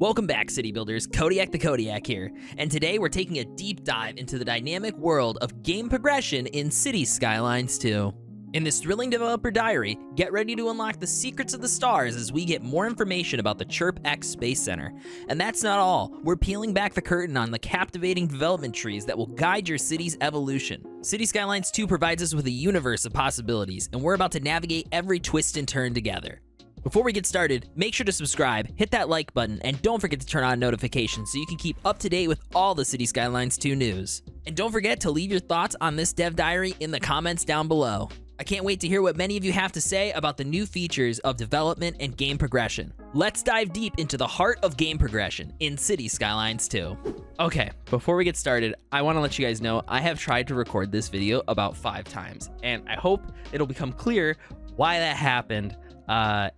Welcome back, City Builders. Kodiak the Kodiak here, and today we're taking a deep dive into the dynamic world of game progression in Cities Skylines II. In this thrilling developer diary, get ready to unlock the secrets of the stars as we get more information about the Chirper X Space Center. And that's not all. We're peeling back the curtain on the captivating development trees that will guide your city's evolution. Cities Skylines II provides us with a universe of possibilities, and we're about to navigate every twist and turn together. Before we get started, make sure to subscribe, hit that like button, and don't forget to turn on notifications so you can keep up to date with all the Cities Skylines 2 news. And don't forget to leave your thoughts on this dev diary in the comments down below. I can't wait to hear what many of you have to say about the new features of development and game progression. Let's dive deep into the heart of game progression in Cities Skylines 2. Okay, before we get started, I want to let you guys know I have tried to record this video about 5 times, and I hope it'll become clear why that happened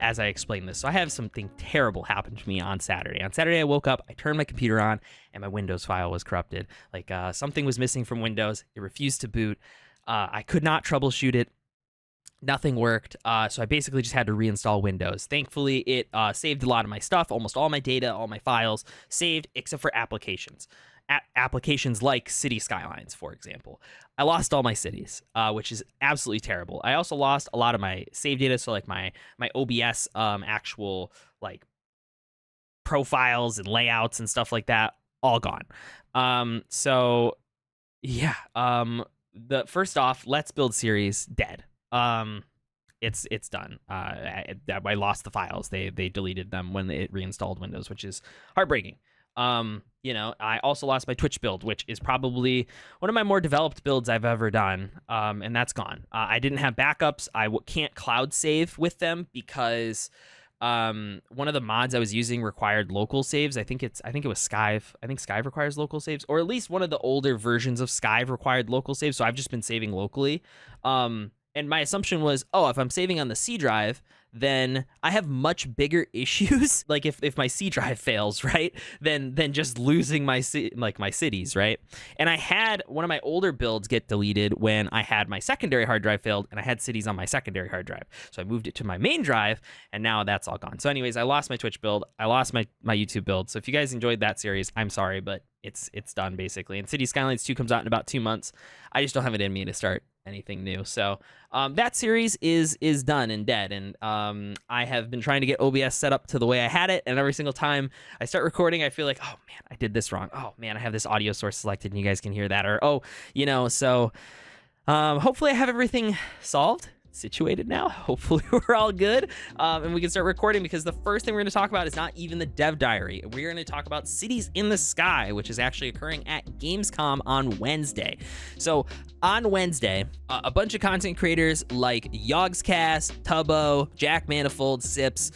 as I explain this. So I have something terrible happen to me on Saturday. On Saturday, I woke up, I turned my computer on, and my Windows file was corrupted. Like something was missing from Windows. It refused to boot. I could not troubleshoot it. Nothing worked. So I basically just had to reinstall Windows. Thankfully, it saved a lot of my stuff, almost all my data, all my files saved, except for applications. Applications like City Skylines, for example. I lost all my cities, which is absolutely terrible. I also lost a lot of my save data, so like my OBS actual like profiles and layouts and stuff like that, all gone. So yeah, the first off, Let's Build series dead. It's done. I lost the files. They deleted them when it reinstalled Windows, which is heartbreaking. I also lost my Twitch build, which is probably one of my more developed builds I've ever done, and that's gone. I didn't have backups. I can't cloud save with them because one of the mods I was using required local saves. I think it was Skyve. I think Skyve requires local saves, or at least one of the older versions of Skyve required local saves, so I've just been saving locally. And my assumption was, if I'm saving on the C drive, then I have much bigger issues. Like if my C drive fails, right, than just losing my cities, right? And I had one of my older builds get deleted when I had my secondary hard drive failed, and I had cities on my secondary hard drive. So I moved it to my main drive, and now that's all gone. So anyways, I lost my Twitch build. I lost my YouTube build. So if you guys enjoyed that series, I'm sorry, but it's done basically. And Cities Skylines 2 comes out in about 2 months. I just don't have it in me to start anything new. So that series is done and dead, and I have been trying to get OBS set up to the way I had it, and every single time I start recording, I feel like, oh man, I did this wrong. Oh man, I have this audio source selected and you guys can hear that, or so hopefully I have everything solved, situated now. Hopefully we're all good, and we can start recording, because the first thing we're going to talk about is not even the dev diary. We're going to talk about Cities in the Sky, which is actually occurring at Gamescom on Wednesday. So on Wednesday, a bunch of content creators like Yogscast, Tubbo, Jack Manifold, Sips,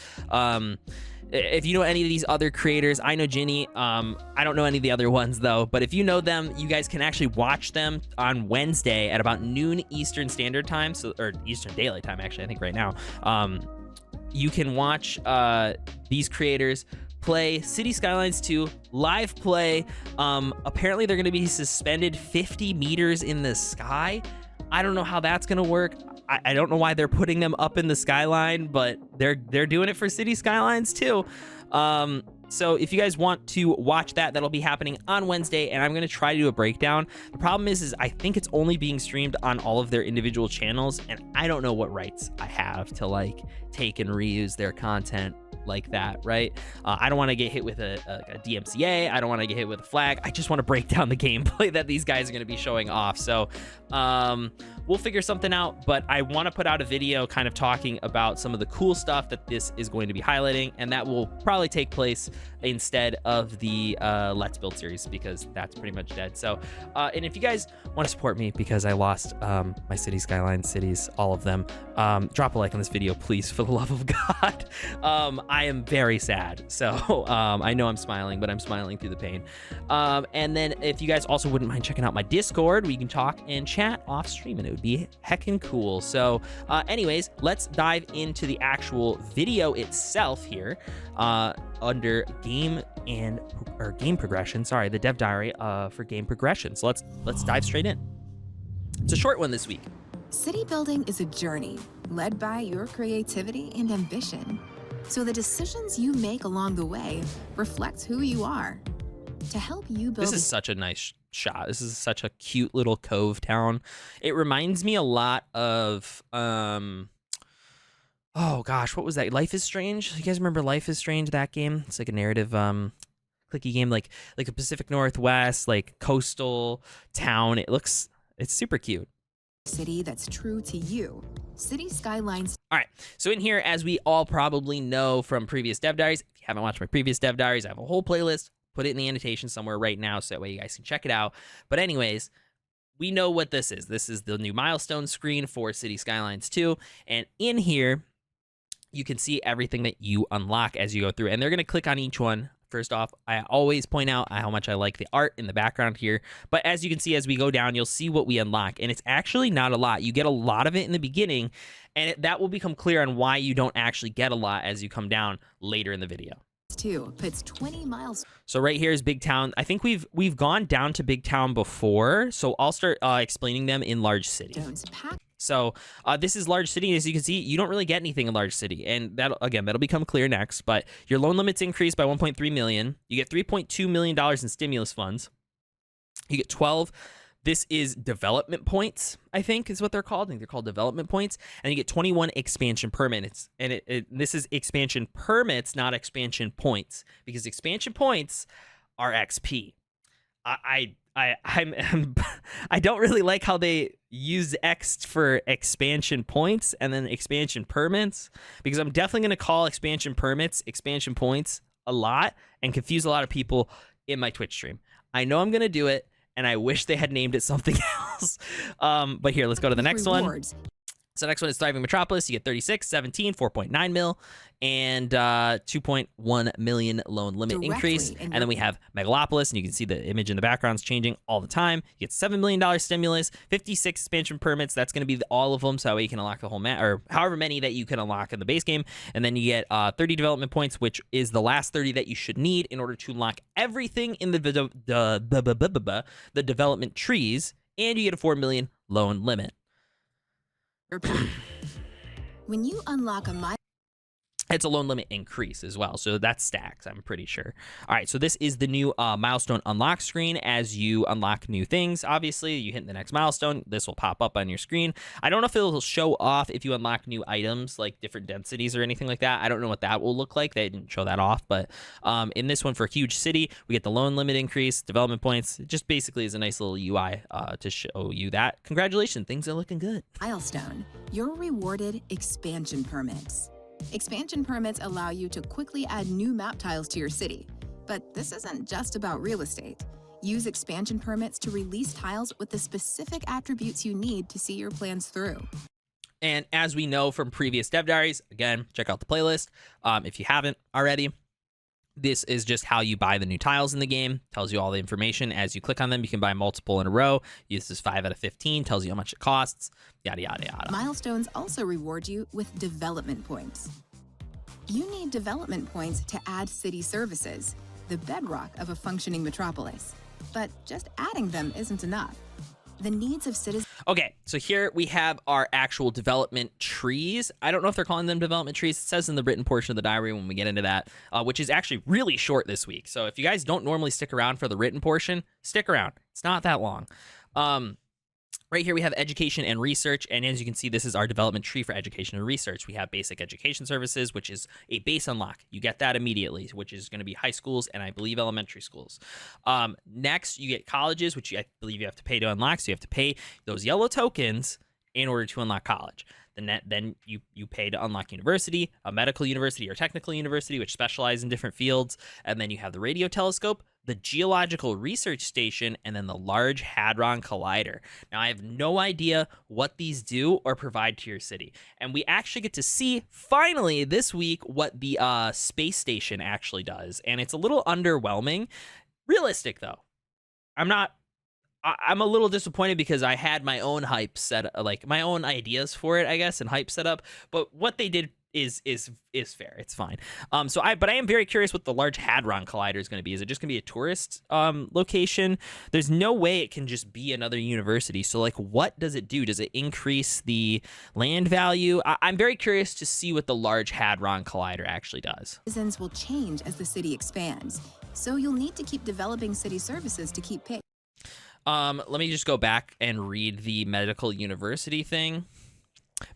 if you know any of these other creators, I know Ginny. I don't know any of the other ones though, but if you know them, you guys can actually watch them on Wednesday at about noon Eastern Standard Time, or Eastern Daylight Time, actually, I think right now. You can watch these creators play Cities Skylines 2 live play. Apparently they're going to be suspended 50 meters in the sky. I don't know how that's going to work. I don't know why they're putting them up in the skyline, but they're doing it for Cities Skylines too. So if you guys want to watch that, that'll be happening on Wednesday, and I'm going to try to do a breakdown. The problem is I think it's only being streamed on all of their individual channels, and I don't know what rights I have to like take and reuse their content like that, right? I don't want to get hit with a DMCA. I don't want to get hit with a flag. I just want to break down the gameplay that these guys are going to be showing off. So we'll figure something out, but I want to put out a video kind of talking about some of the cool stuff that this is going to be highlighting, and that will probably take place instead of the Let's Build series, because that's pretty much dead. So and if you guys want to support me, because I lost my Cities Skylines cities, all of them, drop a like on this video, please, for the love of God. I am very sad, so I know I'm smiling, but I'm smiling through the pain. And then if you guys also wouldn't mind checking out my Discord, where you can talk and chat off stream, and it would be heckin' cool. So anyways, let's dive into the actual video itself here under game progression. Sorry, the dev diary for game progression. So let's dive straight in. It's a short one this week. City building is a journey led by your creativity and ambition. So the decisions you make along the way reflect who you are. To help you build This is such a nice shot. This is such a cute little cove town. It reminds me a lot of oh gosh, what was that? Life is Strange. You guys remember Life is Strange, that game? It's like a narrative clicky game, like a Pacific Northwest, like coastal town. It's super cute. City that's true to you. City Skylines. All right, so in here, as we all probably know from previous dev diaries, if you haven't watched my previous dev diaries, I have a whole playlist. Put it in the annotation somewhere right now so that way you guys can check it out. But anyways, we know what this is. This is the new Milestones screen for City Skylines 2. And in here, you can see everything that you unlock as you go through. And they're going to click on each one. First off, I always point out how much I like the art in the background here. But as you can see, as we go down, you'll see what we unlock. And it's actually not a lot. You get a lot of it in the beginning. And that will become clear on why you don't actually get a lot as you come down later in the video. 2 puts 20 miles. So right here is Big Town. I think we've gone down to Big Town before, so I'll start explaining them in Large City. So this is Large City, and as you can see, you don't really get anything in Large City, and that'll become clear next. But your loan limit's increased by 1.3 million. You get 3.2 million dollars in stimulus funds. You get 12. This is development points, I think is what they're called. I think they're called development points. And you get 21 expansion permits. And this is expansion permits, not expansion points, because expansion points are XP. I don't really like how they use X for expansion points and then expansion permits, because I'm definitely going to call expansion permits expansion points a lot and confuse a lot of people in my Twitch stream. I know I'm going to do it, and I wish they had named it something else. But here, let's go to the next one. So next one is Thriving Metropolis. You get 36, 17, 4.9 mil, and 2.1 million loan limit increase. And then we have Megalopolis, and you can see the image in the background is changing all the time. You get $7 million stimulus, 56 expansion permits. That's going to be all of them, so that way you can unlock the whole map, or however many that you can unlock in the base game. And then you get 30 development points, which is the last 30 that you should need in order to unlock everything in the development trees. And you get a 4 million loan limit. When you unlock it's a loan limit increase as well, so that stacks, I'm pretty sure. All right, so this is the new milestone unlock screen. As you unlock new things, obviously, you hit the next milestone, this will pop up on your screen. I don't know if it'll show off if you unlock new items, like different densities or anything like that. I don't know what that will look like. They didn't show that off, but in this one for Huge City, we get the loan limit increase, development points. It just basically is a nice little UI to show you that. Congratulations, things are looking good. Milestone, you're rewarded expansion permits. Expansion permits allow you to quickly add new map tiles to your city. But this isn't just about real estate. Use expansion permits to release tiles with the specific attributes you need to see your plans through. And as we know from previous dev diaries, again, check out the playlist if you haven't already. This is just how you buy the new tiles in the game. Tells you all the information. As you click on them, you can buy multiple in a row. This is 5 out of 15. Tells you how much it costs. Yada, yada, yada. Milestones also reward you with development points. You need development points to add city services, the bedrock of a functioning metropolis. But just adding them isn't enough. The needs of citizens. Okay, so here we have our actual development trees. I don't know if they're calling them development trees. It says in the written portion of the diary when we get into that, which is actually really short this week. So if you guys don't normally stick around for the written portion, stick around. It's not that long. Right here we have education and research, and as you can see, this is our development tree for education and research. We have basic education services, which is a base unlock. You get that immediately, which is going to be high schools and I believe elementary schools. Next, you get colleges, which I believe you have to pay to unlock, so you have to pay those yellow tokens in order to unlock college. Then you pay to unlock university, a medical university or technical university, which specialize in different fields. And then you have the radio telescope, the geological research station, and then the Large Hadron Collider. Now, I have no idea what these do or provide to your city. And we actually get to see, finally, this week, what the space station actually does. And it's a little underwhelming. Realistic, though. I'm a little disappointed because I had my own hype set, like my own ideas for it, I guess, and hype set up. But what they did is fair. It's fine. But I am very curious what the Large Hadron Collider is going to be. Is it just going to be a tourist location? There's no way it can just be another university. So like, what does it do? Does it increase the land value? I'm very curious to see what the Large Hadron Collider actually does. Citizens will change as the city expands, so you'll need to keep developing city services to keep pace. Let me just go back and read the medical university thing.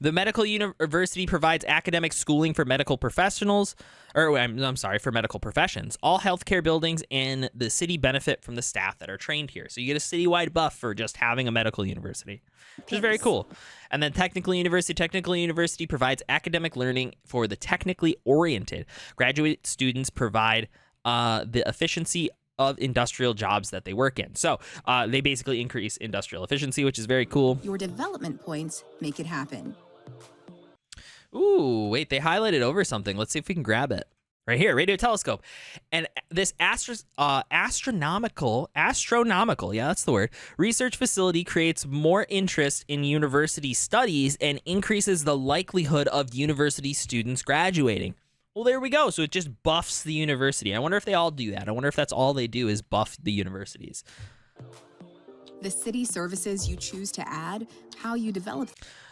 The medical university provides academic schooling for medical professionals, or I'm sorry, for medical professions. All healthcare buildings in the city benefit from the staff that are trained here. So you get a citywide buff for just having a medical university, which is very cool. And then Technical University provides academic learning for the technically oriented. Graduate students provide the efficiency of industrial jobs that they work in. So they basically increase industrial efficiency, which is very cool. Your development points make it happen. Ooh, wait, they highlighted over something. Let's see if we can grab it. Right here, radio telescope. And this astronomical, yeah, that's the word, research facility creates more interest in university studies and increases the likelihood of university students graduating. Well, there we go. So it just buffs the university. I wonder if they all do that. I wonder if that's all they do is buff the universities. The city services you choose to add, how you develop.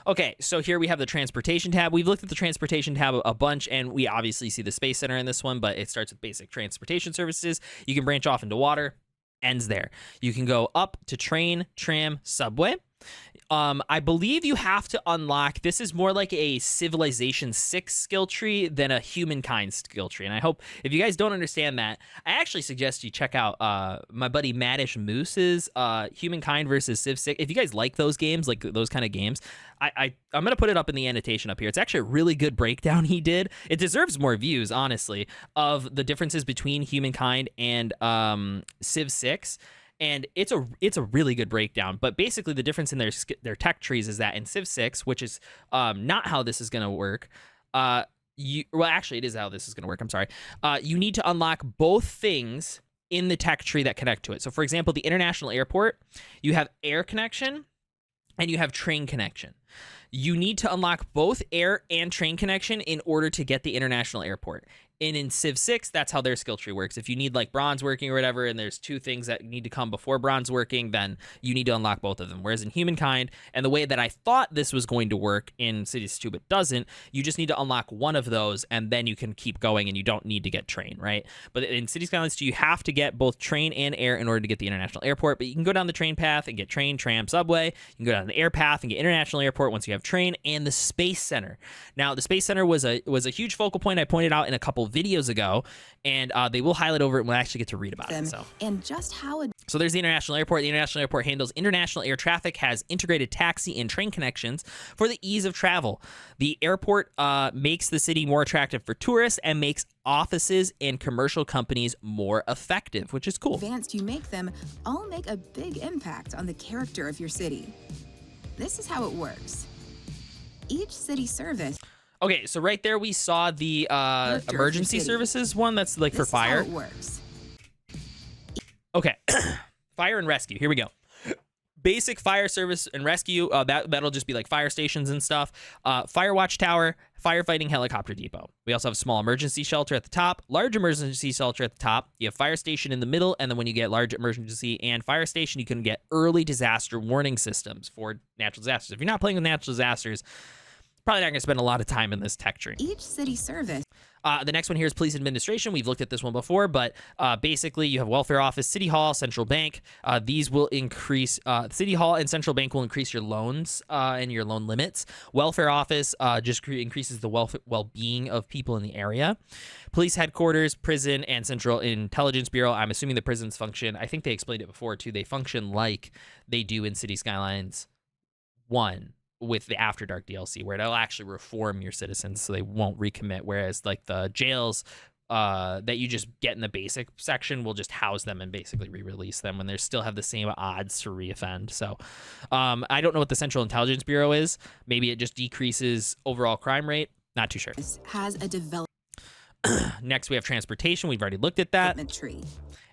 Okay, so here we have the transportation tab. We've looked at the transportation tab a bunch, and we obviously see the Space Center in this one, but it starts with basic transportation services. You can branch off into water, ends there. You can go up to train, tram, subway. I believe you have to unlock, this is more like a Civilization 6 skill tree than a Humankind skill tree. And I hope, if you guys don't understand that, I actually suggest you check out my buddy Maddish Moose's Humankind versus Civ 6. If you guys like those games, like those kind of games, I'm going to put it up in the annotation up here. It's actually a really good breakdown he did. It deserves more views, honestly, of the differences between Humankind and Civ 6. And it's a really good breakdown. But basically, the difference in their tech trees is that in Civ 6, which is not how this is going to work, actually, it is how this is going to work. I'm sorry. You need to unlock both things in the tech tree that connect to it. So, for example, the international airport, you have air connection and you have train connection. You need to unlock both air and train connection in order to get the international airport. And in Civ 6, that's how their skill tree works. If you need like bronze working or whatever, and there's two things that need to come before bronze working, then you need to unlock both of them. Whereas in Humankind, and the way that I thought this was going to work in Cities 2 but doesn't, you just need to unlock one of those, and then you can keep going, and you don't need to get train, right? But in Cities Skylines 2, you have to get both train and air in order to get the international airport. But you can go down the train path and get train, tram, subway. You can go down the air path and get international airport once you have train, and the Space Center. Now, the Space Center was a huge focal point I pointed out in a couple videos ago, and they will highlight over it when we actually get to read about it. So there's the international airport. The international airport handles international air traffic, has integrated taxi and train connections for the ease of travel. The airport makes the city more attractive for tourists and makes offices and commercial companies more effective, which is cool. Advanced you make them all make a big impact on the character of your city. This is how it works. Each city service. Okay, so right there we saw the emergency services one that's like for fire. This is how it works. Okay, fire and rescue. Here we go. Basic fire service and rescue. That'll just be like fire stations and stuff. Fire watch tower, firefighting helicopter depot. We also have a small emergency shelter at the top, large emergency shelter at the top. You have fire station in the middle, and then when you get large emergency and fire station, you can get early disaster warning systems for natural disasters. If you're not playing with natural disasters, probably not going to spend a lot of time in this tech tree. Each city service. The next one here is police administration. We've looked at this one before, but basically you have welfare office, city hall, central bank. These will increase, city hall and central bank will increase your loans and your loan limits. Welfare office just increases the well-being of people in the area. Police headquarters, prison, and central intelligence bureau. I'm assuming the prisons function, I think they explained it before too, they function like they do in City Skylines 1. With the After Dark DLC, where it'll actually reform your citizens so they won't recommit, whereas like the jails that you just get in the basic section will just house them and basically re-release them when they still have the same odds to reoffend. So I don't know what the Central Intelligence Bureau is. Maybe it just decreases overall crime rate. Not too sure. This has a development Next, we have transportation. We've already looked at that. tree.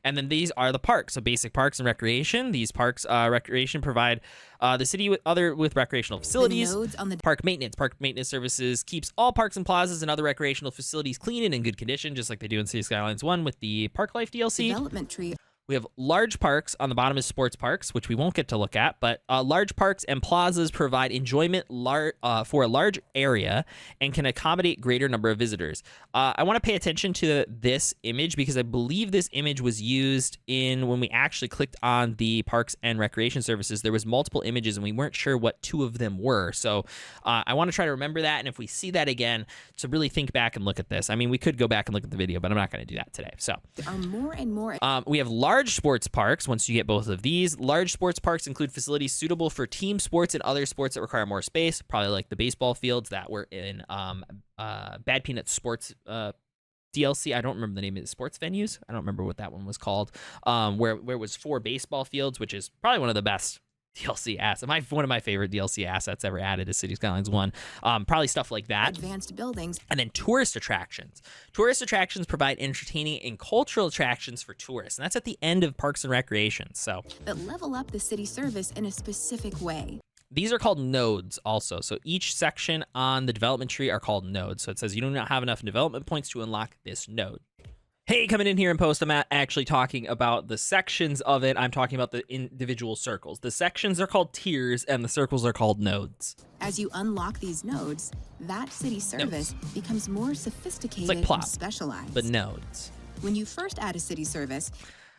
And then these are the parks. So basic parks and recreation. These parks, recreation provide the city with recreational facilities. The nodes on the Park maintenance services keeps all parks and plazas and other recreational facilities clean and in good condition, just like they do in City Skylines 1 with the Park Life DLC. development tree. We have large parks. On the bottom is sports parks, which we won't get to look at, but large parks and plazas provide enjoyment for a large area and can accommodate greater number of visitors. I want to pay attention to this image because I believe this image was used when we actually clicked on the parks and recreation services. There was multiple images and we weren't sure what two of them were. So I want to try to remember that. And if we see that again, to really think back and look at this. I mean, we could go back and look at the video, but I'm not going to do that today. So There are more and more. we have large sports parks. Once you get both of these, large sports parks include facilities suitable for team sports and other sports that require more space, probably like the baseball fields that were in Bad Peanut Sports DLC. I don't remember the name of the sports venues. I don't remember what that one was called, where it was 4 baseball fields, which is probably one of the best DLC assets. One of my favorite DLC assets ever added to City Skylines 1. Probably stuff like that. Advanced buildings. And then tourist attractions. Tourist attractions provide entertaining and cultural attractions for tourists. And that's at the end of Parks and Recreation. So that level up the city service in a specific way. these are called nodes also. So each section on the development tree are called nodes. So it says you do not have enough development points to unlock this node. Hey, coming in here in post, I'm actually talking about the sections of it. I'm talking about the individual circles. The sections are called tiers, and the circles are called nodes. As you unlock these nodes, that city service becomes more sophisticated It's like plot, and specialized. but nodes. When you first add a city service,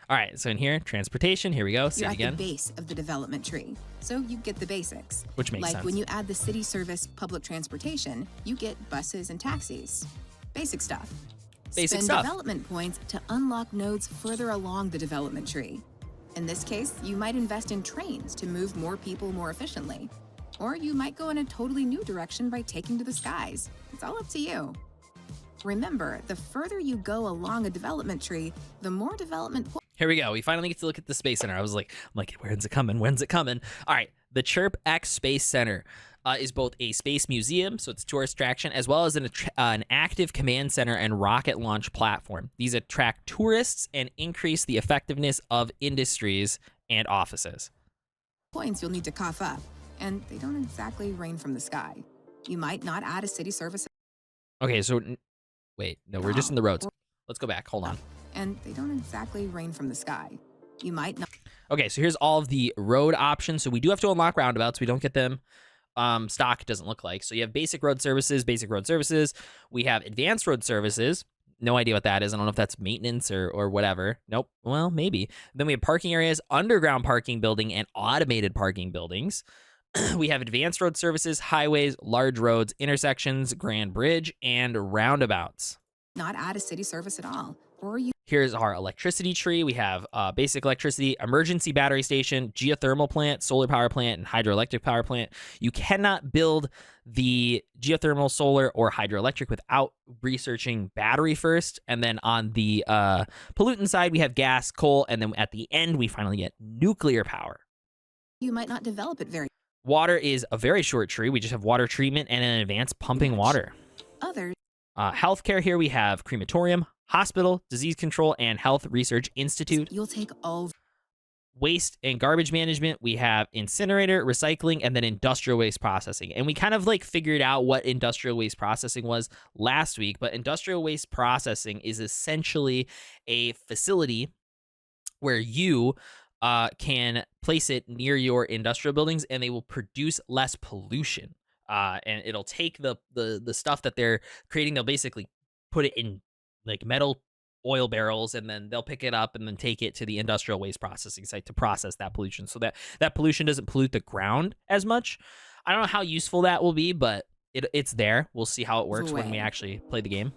all right, so in here, transportation, here we go, see you're it at again. the base of the development tree, so you get the basics. Which makes like sense. when you add the city service public transportation, you get buses and taxis. Basic stuff. Basic Spend stuff. development points to unlock nodes further along the development tree. In this case, you might invest in trains to move more people more efficiently. Or you might go in a totally new direction by taking to the skies. It's all up to you. Remember, the further you go along a development tree, the more development points. Here we go. We finally get to look at the Space Center. I'm like, when's it coming? When's it coming? All right, the Chirper X Space Center is both a space museum, so it's a tourist attraction, as well as an active command center and rocket launch platform. These attract tourists and increase the effectiveness of industries and offices. Points you'll need to cough up, and they don't exactly rain from the sky. You might not add a city service. Okay, so wait, no, we're just in the roads. Let's go back. Hold on. And they don't exactly rain from the sky. You might not. Okay, so here's all of the road options. So we do have to unlock roundabouts. We don't get them stock, it doesn't look like. So you have basic road services. We have advanced road services. No idea what that is. I don't know if that's maintenance or whatever. Nope. Well, maybe. Then we have parking areas, underground parking building, and automated parking buildings. We have advanced road services, highways, large roads, intersections, grand bridge, and roundabouts. Not add a city service at all. Or you Here's our electricity tree. We have basic electricity, emergency battery station, geothermal plant, solar power plant, and hydroelectric power plant. You cannot build the geothermal, solar, or hydroelectric without researching battery first. And then on the pollutant side, we have gas, coal, and then at the end, we finally get nuclear power. you might not develop it very Water is a very short tree. We just have water treatment and an advanced pumping water. others. Healthcare here, we have crematorium, hospital, disease control, and health research institute. You'll take all. Waste and garbage management, we have incinerator, recycling, and then industrial waste processing. And we kind of like figured out what industrial waste processing was last week, but industrial waste processing is essentially a facility where you can place it near your industrial buildings and they will produce less pollution. And it'll take the stuff that they're creating, they'll basically put it in like metal oil barrels, and then they'll pick it up and then take it to the industrial waste processing site to process that pollution so that pollution doesn't pollute the ground as much. I don't know how useful that will be, but it's there. We'll see how it works when we actually play the game.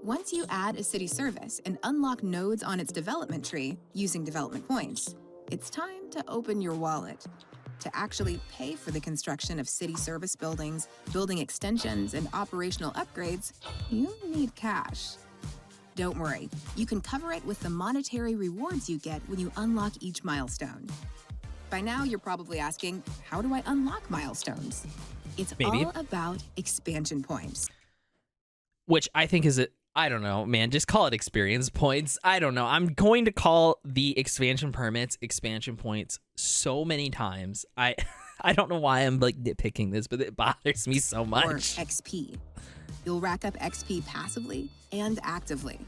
Once you add a city service and unlock nodes on its development tree using development points, it's time to open your wallet. To actually pay for the construction of city service buildings, building extensions, and operational upgrades, you need cash. Don't worry, you can cover it with the monetary rewards you get when you unlock each milestone. By now, you're probably asking, how do I unlock milestones? It's Maybe. all about expansion points. Which I think is I don't know, man. Just call it experience points. I don't know. I'm going to call the expansion permits expansion points so many times. I don't know why I'm like nitpicking this, but it bothers me so much. Or XP. You'll rack up XP passively and actively.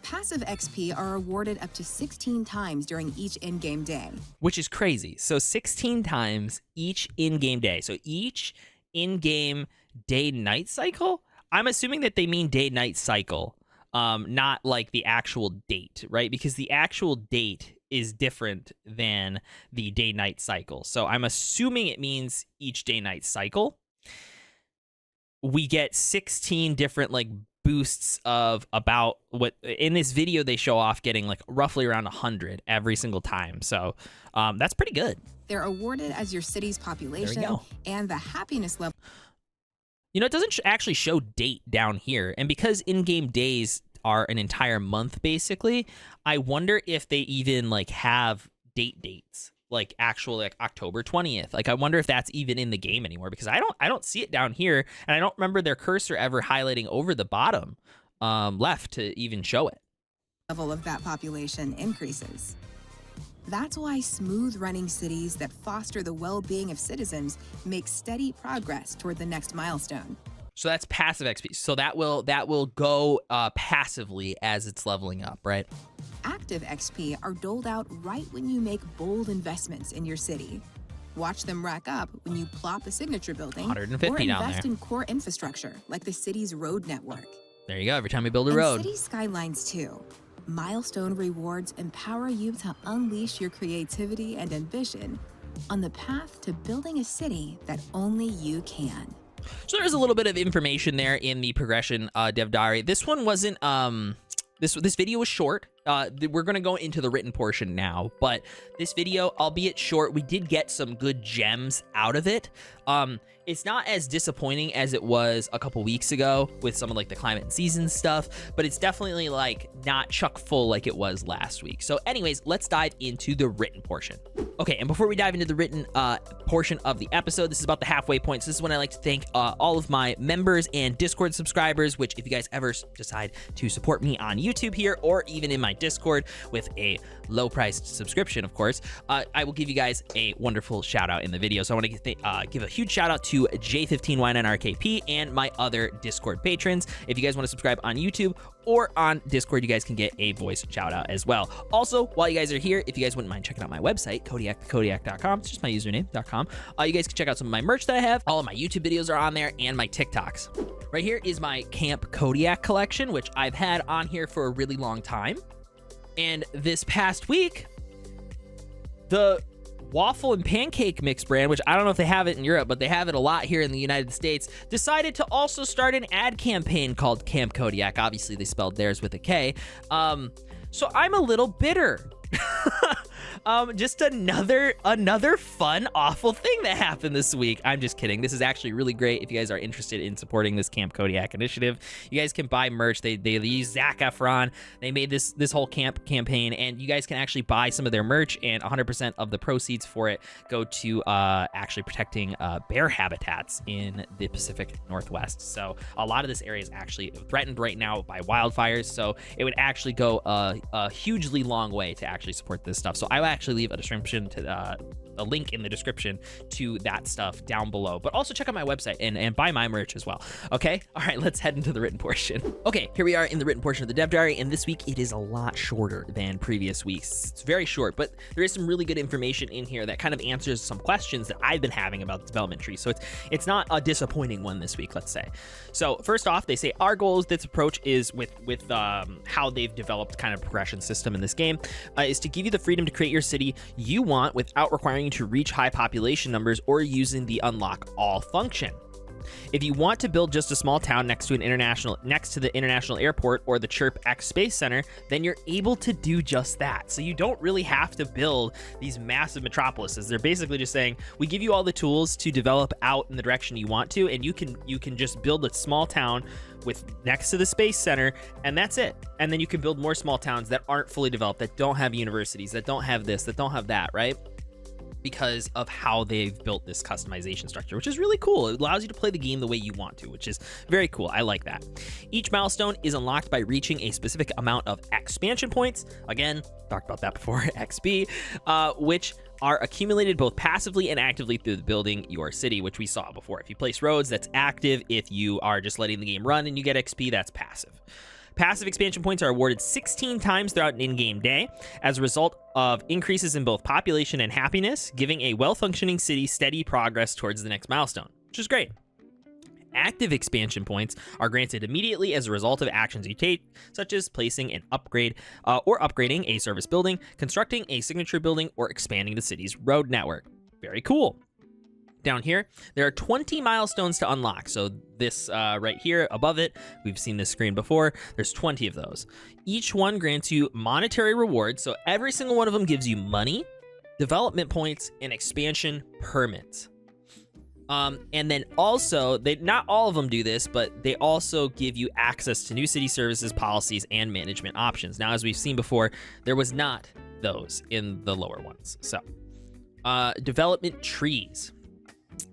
Passive XP are awarded up to 16 times during each in-game day. Which is crazy. So 16 times each in-game day. So each in-game day-night cycle? I'm assuming that they mean day-night cycle, not like the actual date, right? Because the actual date is different than the day-night cycle. So I'm assuming it means each day-night cycle. We get 16 different like boosts of about what in this video they show off getting like roughly around 100 every single time. So that's pretty good. They're awarded as your city's population and the happiness level. You know, it doesn't actually show date down here. And because in-game days are an entire month, basically, I wonder if they even like have dates, like actual like October 20th. Like I wonder if that's even in the game anymore, because I don't see it down here, and I don't remember their cursor ever highlighting over the bottom left to even show it. Level of that population increases. That's why smooth running cities that foster the well-being of citizens make steady progress toward the next milestone. So that's passive XP. So that will go passively as it's leveling up, right? Active XP are doled out right when you make bold investments in your city. Watch them rack up when you plop a signature building 150 or down invest there. in core infrastructure like the city's road network. There you go. Every time you build a In road. City Skylines II, milestone rewards empower you to unleash your creativity and ambition on the path to building a city that only you can. So there's a little bit of information there in the progression dev diary. This one wasn't this video was short. We're gonna go into the written portion now, but this video, albeit short, we did get some good gems out of it. It's not as disappointing as it was a couple weeks ago with some of like the climate and season stuff, but it's definitely like not chock full like it was last week. So anyways, let's dive into the written portion. Okay, and before we dive into the written portion of the episode, this is about the halfway point. So this is when I like to thank all of my members and Discord subscribers, which if you guys ever decide to support me on YouTube here or even in my Discord with a low-priced subscription, of course, I will give you guys a wonderful shout out in the video. So I want to give a huge shout out to J15Y9RKP and my other Discord patrons. If you guys want to subscribe on YouTube or on Discord, you guys can get a voice shout out as well. Also, while you guys are here, if you guys wouldn't mind checking out my website, Kodiak.com, it's just my username.com. You guys can check out some of my merch that I have. All of my YouTube videos are on there and my TikToks. Right here is my Camp Kodiak collection, which I've had on here for a really long time. And this past week, the waffle and pancake mix brand, which I don't know if they have it in Europe, but they have it a lot here in the United States, decided to also start an ad campaign called Camp Kodiak. Obviously, they spelled theirs with a K. So I'm a little bitter. Just another fun, awful thing that happened this week. I'm just kidding. This is actually really great. If you guys are interested in supporting this Camp Kodiak initiative, you guys can buy merch. They use Zac Efron. They made this whole camp campaign, and you guys can actually buy some of their merch, and 100% of the proceeds for it go to actually protecting bear habitats in the Pacific Northwest. So a lot of this area is actually threatened right now by wildfires, so it would actually go a hugely long way to actually support this stuff. So I will actually leave a description to a link in the description to that stuff down below, but also check out my website and buy my merch as well. Okay, all right, let's head into the written portion. Okay, here we are in the written portion of the dev diary, and this week it is a lot shorter than previous weeks. It's very short, but there is some really good information in here that kind of answers some questions that I've been having about the development tree. So it's not a disappointing one this week, let's say. So first off, they say our goal with this approach is with how they've developed kind of progression system in this game is to give you the freedom to create your city you want without requiring you to reach high population numbers or using the unlock all function. If you want to build just a small town next to the international airport or the Chirper X space center, then you're able to do just that. So you don't really have to build these massive metropolises. They're basically just saying, we give you all the tools to develop out in the direction you want to, and you can just build a small town next to the space center, and that's it. And then you can build more small towns that aren't fully developed, that don't have universities, that don't have this, that don't have that, right? because of how they've built this customization structure, which is really cool. It allows you to play the game the way you want to, which is very cool. I like that. Each milestone is unlocked by reaching a specific amount of expansion points. Again, talked about that before, XP, which are accumulated both passively and actively through building your city, which we saw before. If you place roads, that's active. If you are just letting the game run and you get XP, that's passive. Passive expansion points are awarded 16 times throughout an in-game day as a result of increases in both population and happiness, giving a well-functioning city steady progress towards the next milestone, which is great. Active expansion points are granted immediately as a result of actions you take, such as placing an upgrade or upgrading a service building, constructing a signature building, or expanding the city's road network. Very cool. Down here, there are 20 milestones to unlock. So this right here above it, we've seen this screen before. There's 20 of those. Each one grants you monetary rewards. So every single one of them gives you money, development points, and expansion permits. And then also, not all of them do this, but they also give you access to new city services, policies, and management options. Now, as we've seen before, there was not those in the lower ones. So development trees.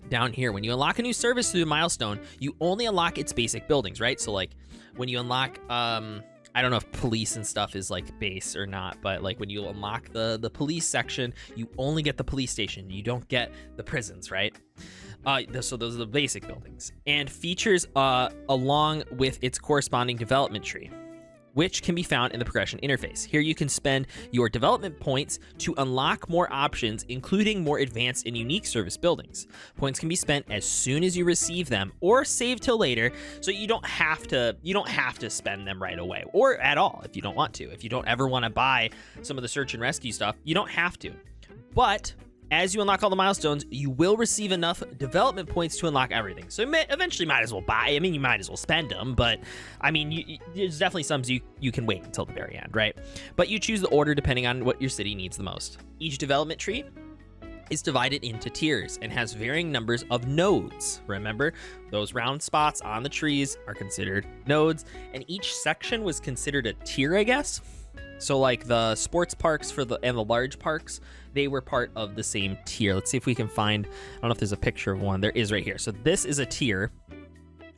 Down here, when you unlock a new service through a milestone, you only unlock its basic buildings, right? So like when you unlock, I don't know if police and stuff is like base or not, but like when you unlock the police section, you only get the police station. You don't get the prisons, right? So those are the basic buildings, and features along with its corresponding development tree, which can be found in the progression interface. Here you can spend your development points to unlock more options, including more advanced and unique service buildings. Points can be spent as soon as you receive them or save till later, so you don't have to spend them right away or at all if you don't want to. If you don't ever want to buy some of the search and rescue stuff, you don't have to. But as you unlock all the milestones, you will receive enough development points to unlock everything. So eventually might as well buy. I mean, you might as well spend them, but I mean, there's definitely some you can wait until the very end, right? But you choose the order depending on what your city needs the most. Each development tree is divided into tiers and has varying numbers of nodes. Remember, those round spots on the trees are considered nodes, and each section was considered a tier, I guess. So like the sports parks and the large parks, they were part of the same tier. Let's see if we can find, I don't know if there's a picture of one. There is right here. So this is a tier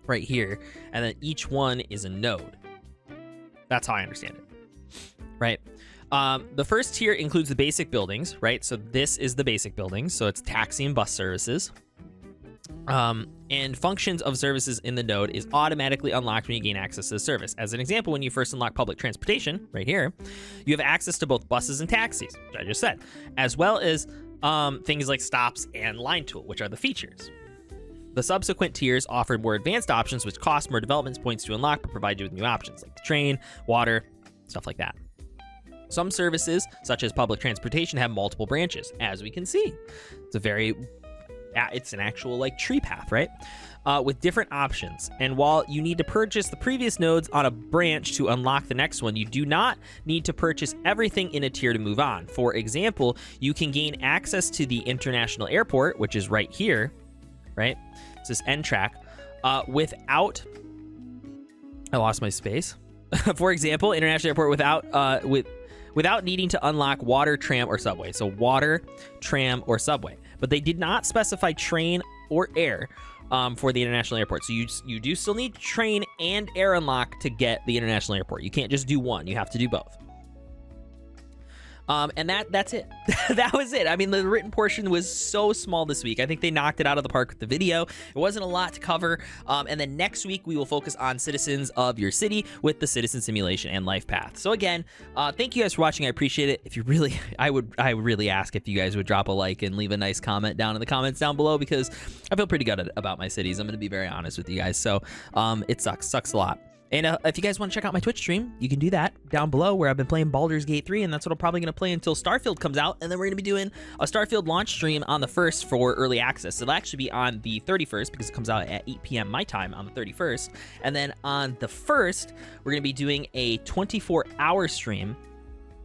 right here, and then each one is a node. That's how I understand it, right? The first tier includes the basic buildings, right? So this is the basic buildings. So it's taxi and bus services. And functions of services in the node is automatically unlocked when you gain access to the service. As an example, when you first unlock public transportation, right here, you have access to both buses and taxis, which I just said, as well as things like stops and line tool, which are the features. The subsequent tiers offer more advanced options, which cost more development points to unlock, but provide you with new options like the train, water, stuff like that. Some services, such as public transportation, have multiple branches, as we can see. It's an actual like tree path, right? With different options. And while you need to purchase the previous nodes on a branch to unlock the next one, you do not need to purchase everything in a tier to move on. For example, you can gain access to the international airport, which is right here, right? It's this end track, without, I lost my space. For example, international airport without needing to unlock water, tram, or subway. So water, tram, or subway. But they did not specify train or air for the international airport. So you do still need train and air unlock to get the international airport. You can't just do one. You have to do both. And that's it. That was it. I mean, the written portion was so small this week. I think they knocked it out of the park with the video. It wasn't a lot to cover. And then next week, we will focus on citizens of your city with the citizen simulation and life path. So again, thank you guys for watching. I appreciate it. If you really, I would really ask if you guys would drop a like and leave a nice comment down in the comments down below, because I feel pretty good about my cities. I'm going to be very honest with you guys. So it sucks a lot. And if you guys want to check out my Twitch stream, you can do that down below, where I've been playing Baldur's Gate 3, and that's what I'm probably going to play until Starfield comes out. And then we're going to be doing a Starfield launch stream on the 1st for early access. It'll actually be on the 31st because it comes out at 8 p.m. my time on the 31st. And then on the 1st, we're going to be doing a 24-hour stream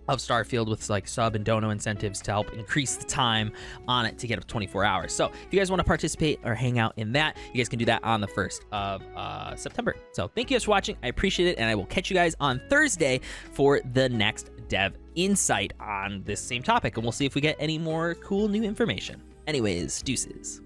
of Starfield with like sub and dono incentives to help increase the time on it to get up to 24 hours. So if you guys want to participate or hang out in that, you guys can do that on the 1st of September. So thank you guys for watching. I appreciate it, and I will catch you guys on Thursday for the next dev insight on this same topic, and we'll see if we get any more cool new information. Anyways, deuces.